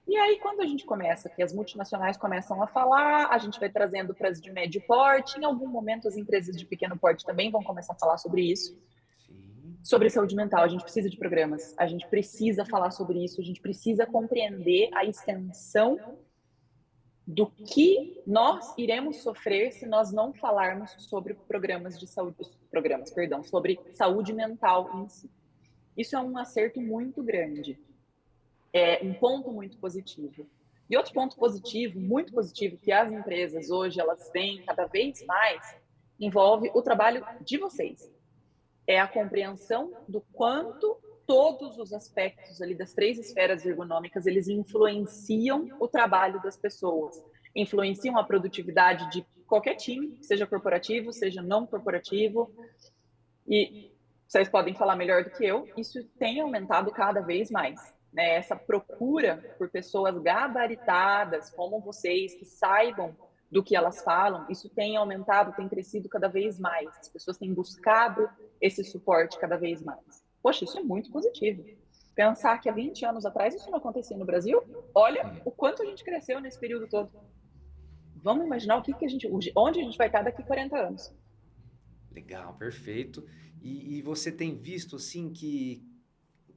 Speaker 3: E aí, quando a gente começa, que as multinacionais começam a falar, a gente vai trazendo para as de médio porte, em algum momento as empresas de pequeno porte também vão começar a falar sobre isso.
Speaker 2: Sim.
Speaker 3: Sobre saúde mental, a gente precisa de programas, a gente precisa falar sobre isso, a gente precisa compreender a extensão do que nós iremos sofrer se nós não falarmos sobre programas de saúde, sobre saúde mental em si. Isso é um acerto muito grande, é um ponto muito positivo. E outro ponto positivo, muito positivo, que as empresas hoje elas veem cada vez mais, envolve o trabalho de vocês. É a compreensão do quanto todos os aspectos ali das 3 esferas ergonômicas, eles influenciam o trabalho das pessoas, influenciam a produtividade de qualquer time, seja corporativo, seja não corporativo, e vocês podem falar melhor do que eu, isso tem aumentado cada vez mais, né? Essa procura por pessoas gabaritadas, como vocês, que saibam do que elas falam, isso tem aumentado, tem crescido cada vez mais. As pessoas têm buscado esse suporte cada vez mais. Poxa, isso é muito positivo. Pensar que há 20 anos atrás isso não acontecia no Brasil, olha o quanto a gente cresceu nesse período todo. Vamos imaginar onde a gente vai estar daqui 40 anos.
Speaker 2: Legal, perfeito. E você tem visto assim que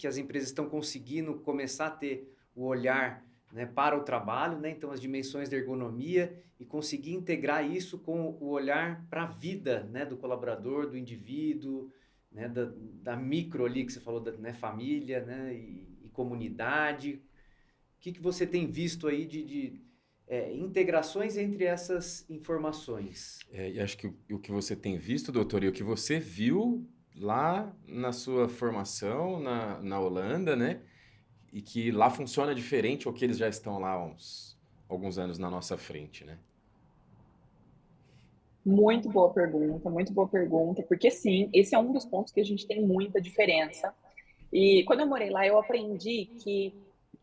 Speaker 2: as empresas estão conseguindo começar a ter o olhar, né, para o trabalho, né? Então as dimensões da ergonomia e conseguir integrar isso com o olhar para a vida, né, do colaborador, do indivíduo, né, da micro ali que você falou, né, família, né, e comunidade. O que você tem visto aí de integrações entre essas informações?
Speaker 1: E acho que o que você tem visto, doutor, e o que você viu lá na sua formação na Holanda, né? E que lá funciona diferente ou que eles já estão lá há alguns anos na nossa frente, né?
Speaker 3: Muito boa pergunta, porque sim, esse é um dos pontos que a gente tem muita diferença. E quando eu morei lá, eu aprendi que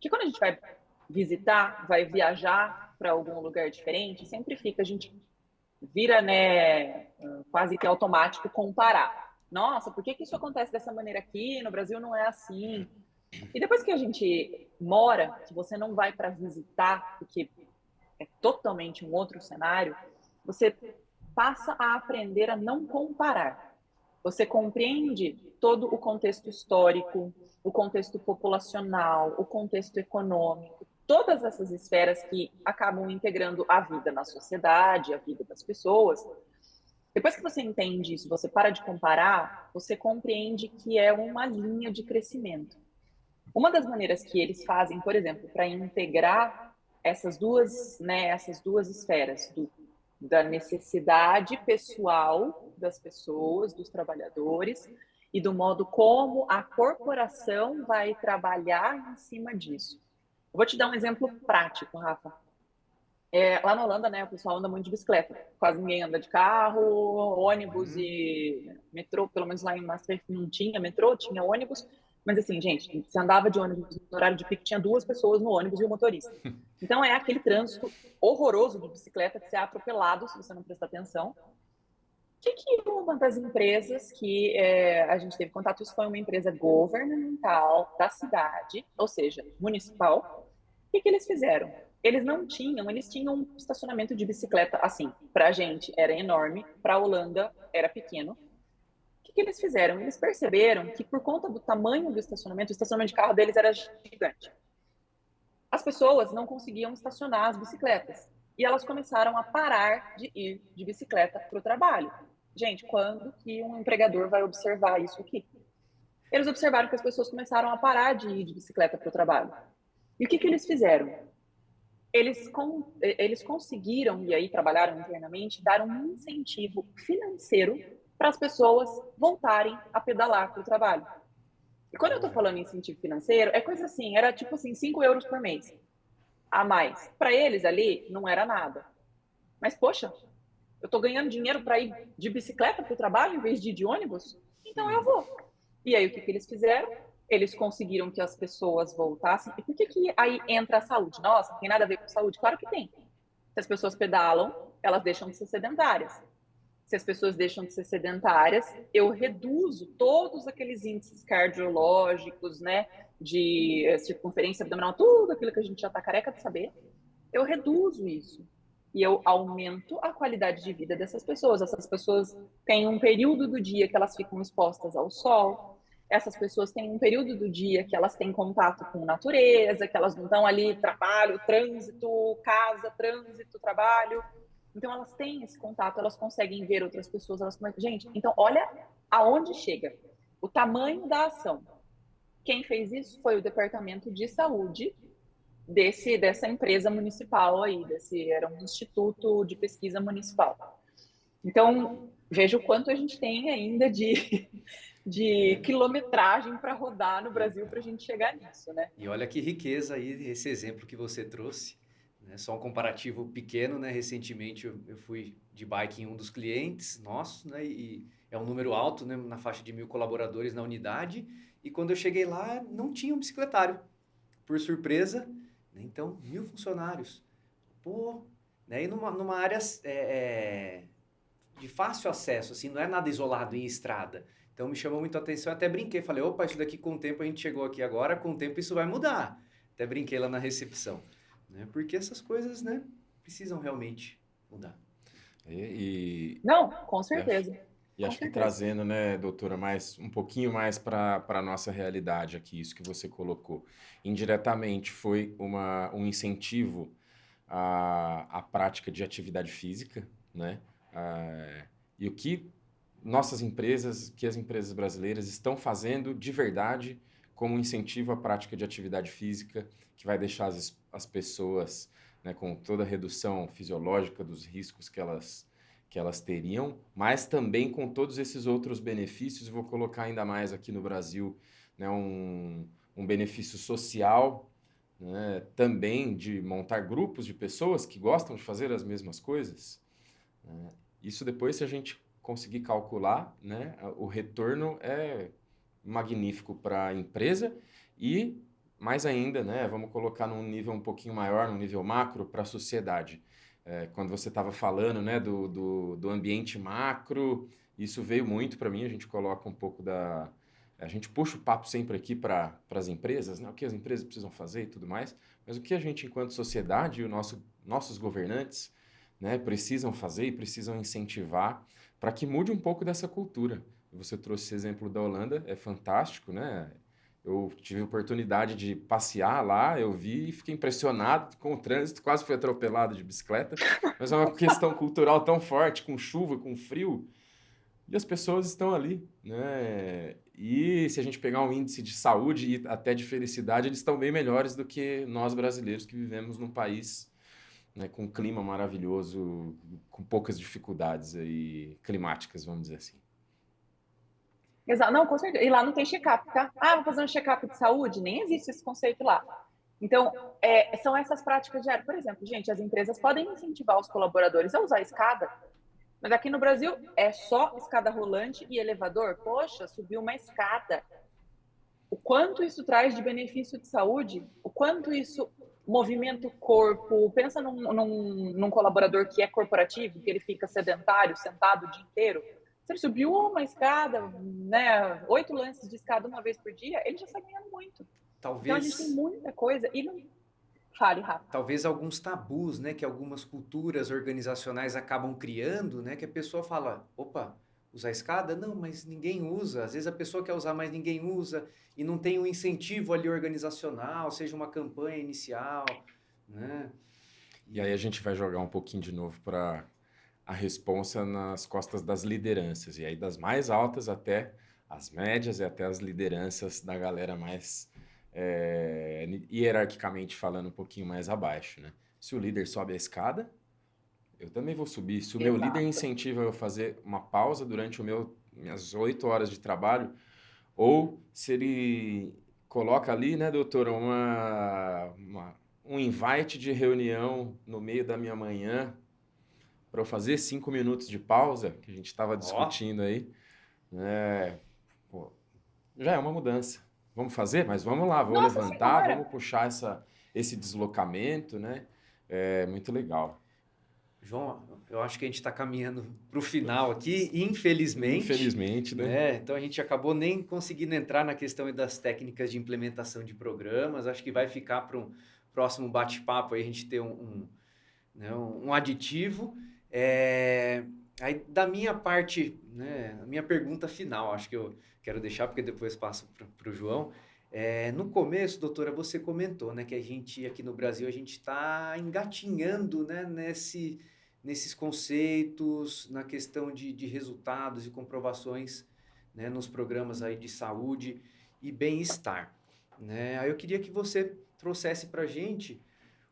Speaker 3: quando a gente vai visitar, vai viajar para algum lugar diferente, sempre fica, a gente vira, né, quase que automático comparar. Nossa, por que isso acontece dessa maneira aqui? No Brasil não é assim. E depois que a gente mora, que você não vai para visitar, porque é totalmente um outro cenário, você passa a aprender a não comparar. Você compreende todo o contexto histórico, o contexto populacional, o contexto econômico, todas essas esferas que acabam integrando a vida na sociedade, a vida das pessoas. Depois que você entende isso, você para de comparar, você compreende que é uma linha de crescimento. Uma das maneiras que eles fazem, por exemplo, para integrar essas duas esferas da necessidade pessoal das pessoas, dos trabalhadores, e do modo como a corporação vai trabalhar em cima disso. Eu vou te dar um exemplo prático, Rafa. Lá na Holanda, né, o pessoal anda muito de bicicleta. Quase ninguém anda de carro, ônibus e metrô, pelo menos lá em Maastricht não tinha metrô, tinha ônibus. Mas assim, gente, você andava de ônibus no horário de pico, tinha 2 pessoas no ônibus e o motorista. Então é aquele trânsito horroroso de bicicleta que você é atropelado se você não prestar atenção. O que uma das empresas que a gente teve contato, isso foi uma empresa governamental da cidade, ou seja, municipal. O que eles fizeram? Eles tinham um estacionamento de bicicleta, assim, para a gente era enorme, para a Holanda era pequeno. O que eles fizeram? Eles perceberam que por conta do tamanho do estacionamento, o estacionamento de carro deles era gigante. As pessoas não conseguiam estacionar as bicicletas. E elas começaram a parar de ir de bicicleta para o trabalho. Gente, quando que um empregador vai observar isso aqui? Eles observaram que as pessoas começaram a parar de ir de bicicleta para o trabalho. E o que eles fizeram? Eles conseguiram, e aí trabalharam internamente, dar um incentivo financeiro para as pessoas voltarem a pedalar para o trabalho. E quando eu estou falando em incentivo financeiro, é coisa assim, era tipo assim, 5 euros por mês a mais. Para eles ali, não era nada. Mas, poxa, eu estou ganhando dinheiro para ir de bicicleta para o trabalho em vez de ir de ônibus? Então eu vou. E aí o que, que eles fizeram? Eles conseguiram que as pessoas voltassem. E por que, que aí entra a saúde? Nossa, não tem nada a ver com saúde? Claro que tem. Se as pessoas pedalam, elas deixam de ser sedentárias. Se as pessoas deixam de ser sedentárias, eu reduzo todos aqueles índices cardiológicos, né, de circunferência abdominal, tudo aquilo que a gente já está careca de saber, eu reduzo isso. E eu aumento a qualidade de vida dessas pessoas. Essas pessoas têm um período do dia que elas ficam expostas ao sol, essas pessoas têm um período do dia que elas têm contato com natureza, que elas não estão ali, trabalho, trânsito, casa, trânsito, trabalho. Então elas têm esse contato, elas conseguem ver outras pessoas, elas gente, então olha aonde chega. O tamanho da ação. Quem fez isso foi o Departamento de Saúde dessa empresa municipal aí, era um instituto de pesquisa municipal. Então, veja o quanto a gente tem ainda de quilometragem para rodar no Brasil para a gente chegar nisso, né?
Speaker 2: E olha que riqueza aí esse exemplo que você trouxe, né? Só um comparativo pequeno, né? Recentemente eu fui de bike em um dos clientes nossos, né? E é um número alto, né? Na faixa de 1.000 colaboradores na unidade. E quando eu cheguei lá, não tinha um bicicletário. Por surpresa, né? Então, 1.000 funcionários. Pô, né? E numa área de fácil acesso, assim, não é nada isolado em estrada. Então me chamou muito a atenção, até brinquei, falei, opa, isso daqui com o tempo, a gente chegou aqui agora, com o tempo isso vai mudar. Até brinquei lá na recepção, né? Porque essas coisas, né, precisam realmente mudar.
Speaker 3: Não, com certeza.
Speaker 1: E acho que trazendo, né, doutora, um pouquinho mais para a nossa realidade aqui, isso que você colocou. Indiretamente foi um incentivo à prática de atividade física, né? E o que que as empresas brasileiras estão fazendo de verdade como incentivo à prática de atividade física, que vai deixar as pessoas, né, com toda a redução fisiológica dos riscos que elas teriam, mas também com todos esses outros benefícios. Vou colocar ainda mais aqui no Brasil, né, um benefício social, né, também de montar grupos de pessoas que gostam de fazer as mesmas coisas. Isso depois, se a gente conseguir calcular, né, o retorno é magnífico para a empresa e, mais ainda, né, vamos colocar num nível um pouquinho maior, num nível macro, para a sociedade. Quando você estava falando, né, do ambiente macro, isso veio muito para mim, a gente coloca um pouco a gente puxa o papo sempre aqui para as empresas, né, o que as empresas precisam fazer e tudo mais, mas o que a gente, enquanto sociedade, e nossos governantes, né, precisam fazer e precisam incentivar para que mude um pouco dessa cultura. Você trouxe esse exemplo da Holanda, é fantástico, né? Eu tive a oportunidade de passear lá, eu vi e fiquei impressionado com o trânsito, quase fui atropelado de bicicleta, mas é uma questão cultural tão forte, com chuva, com frio, e as pessoas estão ali, né? E se a gente pegar um índice de saúde e até de felicidade, eles estão bem melhores do que nós brasileiros que vivemos num país, né, com um clima maravilhoso, com poucas dificuldades aí, climáticas, vamos dizer assim.
Speaker 3: Exato, não, com certeza. E lá não tem check-up, tá? Ah, vou fazer um check-up de saúde? Nem existe esse conceito lá. Então, são essas práticas diárias. Por exemplo, gente, as empresas podem incentivar os colaboradores a usar escada, mas aqui no Brasil é só escada rolante e elevador. Poxa, subiu uma escada. O quanto isso traz de benefício de saúde, o quanto isso movimenta o corpo. Pensa num colaborador que é corporativo, que ele fica sedentário, sentado o dia inteiro. Se ele subiu uma escada, né, 8 lances de escada uma vez por dia, ele já está ganhando muito.
Speaker 2: Talvez,
Speaker 3: então a gente tem muita coisa e não... Fale, Rafa.
Speaker 2: Talvez alguns tabus, né, que algumas culturas organizacionais acabam criando, né, que a pessoa fala, opa, usar escada? Não, mas ninguém usa. Às vezes a pessoa quer usar, mas ninguém usa e não tem um incentivo ali organizacional, seja uma campanha inicial, né?
Speaker 1: E aí a gente vai jogar um pouquinho de novo para a responsa nas costas das lideranças, e aí das mais altas até as médias e até as lideranças da galera mais, hierarquicamente falando, um pouquinho mais abaixo, né? Se o líder sobe a escada, eu também vou subir. Se o meu
Speaker 3: Exato.
Speaker 1: líder incentiva eu a fazer uma pausa durante minhas 8 horas de trabalho, ou se ele coloca ali, né, doutor, um invite de reunião no meio da minha manhã para eu fazer 5 minutos de pausa, que a gente estava
Speaker 2: Ó,
Speaker 1: discutindo aí, né? Pô, já é uma mudança. Vamos fazer? Mas vamos lá, vou
Speaker 3: Nossa
Speaker 1: levantar,
Speaker 3: Senhora!
Speaker 1: vamos puxar esse deslocamento, né? É muito legal.
Speaker 2: João, eu acho que a gente está caminhando para o final aqui, infelizmente,
Speaker 1: Infelizmente, né?
Speaker 2: né? Então a gente acabou nem conseguindo entrar na questão das técnicas de implementação de programas. Acho que vai ficar para um próximo bate-papo aí a gente ter né, um aditivo. Aí da minha parte, né, a minha pergunta final, acho que eu quero deixar porque depois passo para o João. No começo, doutora, você comentou, né, que a gente aqui no Brasil a gente está engatinhando, né, nesses conceitos, na questão de resultados e comprovações, né, nos programas aí de saúde e bem-estar, né? Aí eu queria que você trouxesse para a gente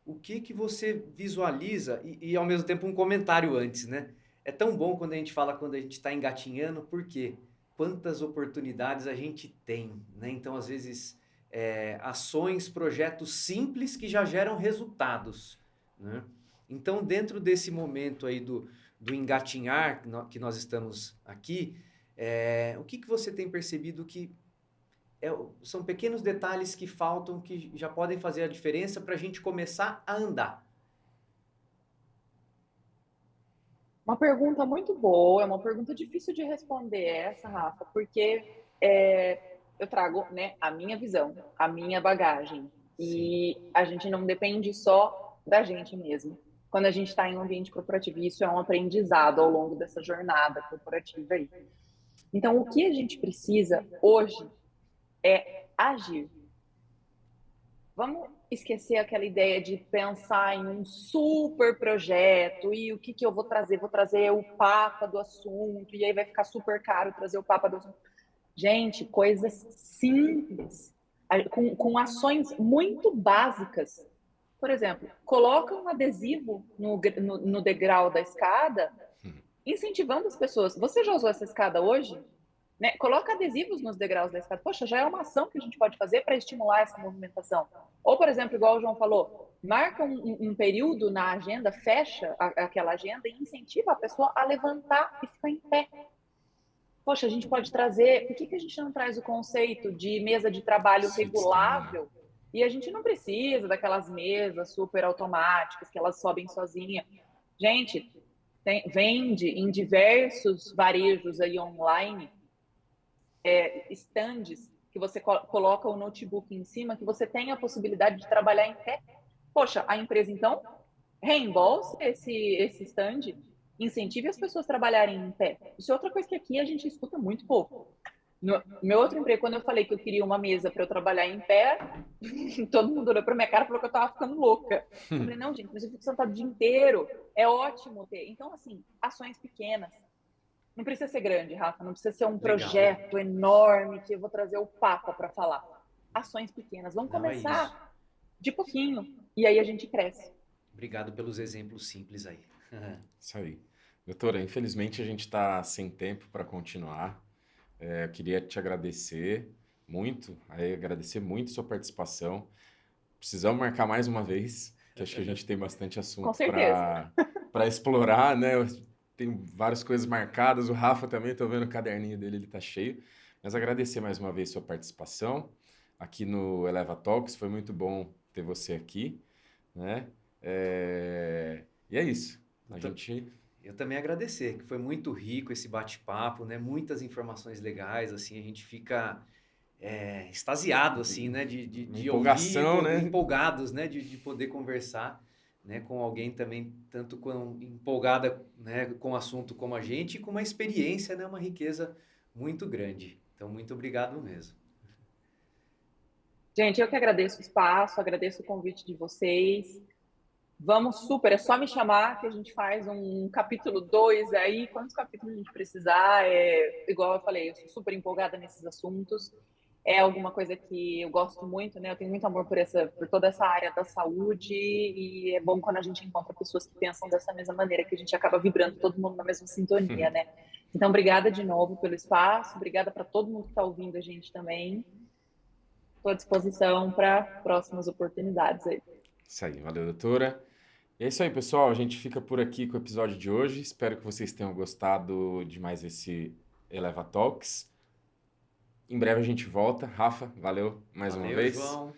Speaker 2: o que você visualiza e ao mesmo tempo um comentário antes, né? É tão bom quando a gente fala quando a gente está engatinhando, porque quantas oportunidades a gente tem, né? Então, às vezes, ações, projetos simples que já geram resultados, né? Então, dentro desse momento aí do engatinhar que nós estamos aqui, o que você tem percebido que são pequenos detalhes que faltam que já podem fazer a diferença para a gente começar a andar?
Speaker 3: Uma pergunta muito boa, é uma pergunta difícil de responder essa, Rafa, porque eu trago, né, a minha visão, a minha bagagem,
Speaker 2: Sim,
Speaker 3: e a gente não depende só da gente mesmo. Quando a gente está em um ambiente corporativo, isso é um aprendizado ao longo dessa jornada corporativa aí. Então, o que a gente precisa hoje é agir. Vamos esquecer aquela ideia de pensar em um super projeto e o que eu vou trazer? Vou trazer o papa do assunto e aí vai ficar super caro trazer o papa do assunto. Gente, coisas simples, com ações muito básicas. Por exemplo, coloca um adesivo no degrau da escada, incentivando as pessoas. Você já usou essa escada hoje? Né? Coloca adesivos nos degraus da escada. Poxa, já é uma ação que a gente pode fazer para estimular essa movimentação. Ou, por exemplo, igual o João falou, marca um período na agenda, fecha aquela agenda e incentiva a pessoa a levantar e ficar em pé. Poxa, a gente pode trazer. Por que a gente não traz o conceito de mesa de trabalho
Speaker 1: Sit stand.
Speaker 3: regulável? E a gente não precisa daquelas mesas super automáticas que elas sobem sozinha. Gente, vende em diversos varejos aí online stands que você coloca o notebook em cima, que você tem a possibilidade de trabalhar em pé. Poxa, a empresa, então, reembolse esse stand, incentive as pessoas a trabalharem em pé. Isso é outra coisa que aqui a gente escuta muito pouco. No meu outro emprego, quando eu falei que eu queria uma mesa para eu trabalhar em pé, todo mundo olhou para minha cara e falou que eu estava ficando louca. Eu falei, não, gente, mas eu fico sentada o dia inteiro. É ótimo ter. Então, assim, ações pequenas. Não precisa ser grande, Rafa, não precisa ser um
Speaker 2: legal.
Speaker 3: projeto enorme que eu vou trazer o Papa para falar. Ações pequenas. Vamos
Speaker 2: Não, é isso.
Speaker 3: começar de pouquinho e aí a gente cresce.
Speaker 2: Obrigado pelos exemplos simples aí.
Speaker 1: Isso aí. Doutora, infelizmente a gente está sem tempo para continuar. Eu queria te agradecer muito sua participação. Precisamos marcar mais uma vez, que acho que a gente tem bastante
Speaker 3: Com
Speaker 1: assunto
Speaker 3: certeza.
Speaker 1: para explorar, né? Eu tenho várias coisas marcadas, o Rafa também, estou vendo o caderninho dele, ele está cheio. Mas agradecer mais uma vez sua participação aqui no Eleva Talks, foi muito bom ter você aqui, né? E é isso. A gente
Speaker 2: Eu também agradecer, que foi muito rico esse bate-papo, né? Muitas informações legais, assim, a gente fica extasiado, assim, né?
Speaker 1: uma
Speaker 2: De ouvir,
Speaker 1: empolgação, né?
Speaker 2: empolgados, né? De poder conversar, né? Com alguém também tanto empolgada, né? Com o assunto como a gente e com uma experiência, né? Uma riqueza muito grande. Então, muito obrigado mesmo.
Speaker 3: Gente, eu que agradeço o espaço, agradeço o convite de vocês. Vamos super, é só me chamar que a gente faz um capítulo 2 aí, quantos capítulos a gente precisar. Igual eu falei, eu sou super empolgada nesses assuntos. é alguma coisa que eu gosto muito, né? Eu tenho muito amor por toda essa área da saúde e é bom quando a gente encontra pessoas que pensam dessa mesma maneira, que a gente acaba vibrando todo mundo na mesma sintonia, né? Então, obrigada de novo pelo espaço, obrigada para todo mundo que está ouvindo a gente também. Estou à disposição para próximas oportunidades aí.
Speaker 1: Isso aí, valeu, doutora. E é isso aí, pessoal. A gente fica por aqui com o episódio de hoje. Espero que vocês tenham gostado de mais esse Eleva Talks. Em breve a gente volta. Rafa, valeu mais uma
Speaker 2: Valeu,
Speaker 1: vez.
Speaker 2: João.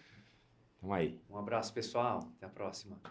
Speaker 1: Tamo aí.
Speaker 2: Um abraço, pessoal. Até a próxima.